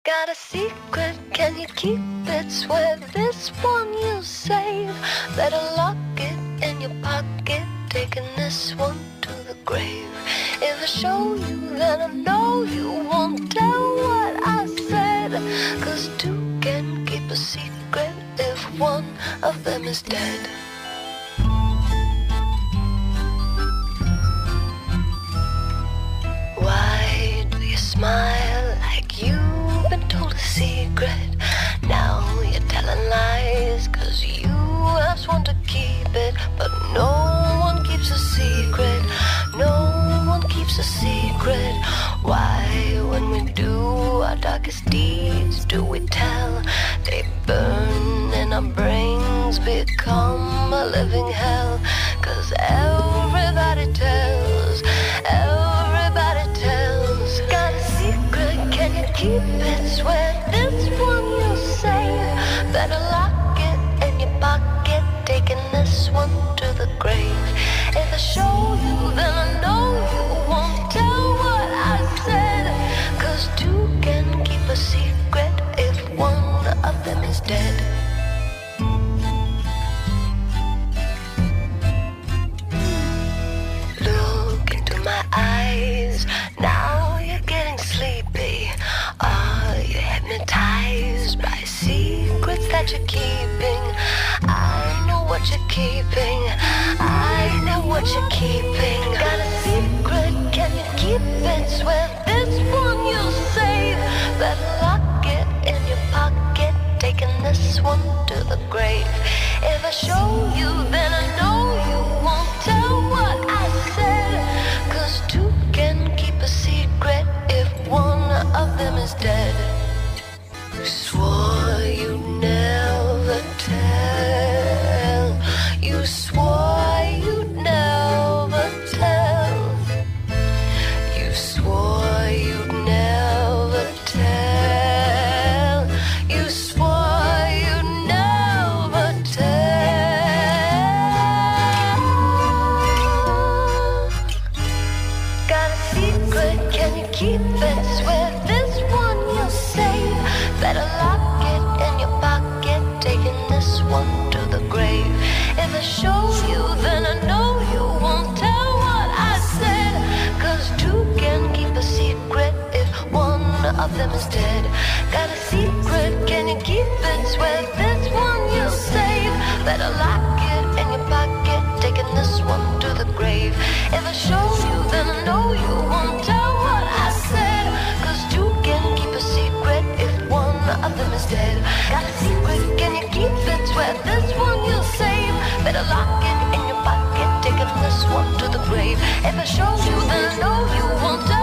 Got a secret, can you keep it? Swear this one you'll save. Better lock it in your pocket, taking this one to the grave. If I show you, then I know you won't tell what I said. 'Cause two can keep a secret if one of them is dead. Why do you smile like you've been told a secret? Now you're telling lies 'cause you have sworn to keep it. But no one keeps a secret. No one keeps a secret. Why, when we do our darkest deeds, do we tell? They burn and our brains become a living hell. 'Cause everybody tells, everybody tells. Got a secret, can you keep it? Swear this one you'll save. Better lock it in your pocket, taking this one to the grave. If I show you, then I know you won't tell what I said. 'Cause two can keep a secret if one of them is dead. Look into my eyes, now you're getting sleepy. Are you hypnotized by secrets that you're keeping? I know what you're keeping. I know what you're keeping. Got a secret, can you keep it? Swear this one you'll save. Better lock it in your pocket, taking this one to the grave. If I show you, then I know you won't tell what I said. 'Cause two can keep a secret if one of them is dead. You swore you'd never tell. You swore you'd never tell. You swore you'd never tell. You swore you'd never tell. Got a secret, can you keep it? Swear this one you'll save. Better lock it in your pocket, taking this one to the grave. If I show you, then I know you won't tell what I said. 'Cause two can keep a secret if one of them is dead. Got a secret, can you keep it? Swear this one you'll save. Better lock it in your pocket, taking this one to the grave. If I show you, then I know you won't tell what I said. 'Cause two can keep a secret if one of them is dead. Got a secret, can you keep it? Swear this one you'll save. Better lock it in your pocket, taking this one to the grave. If I show you, then I know you won't tell.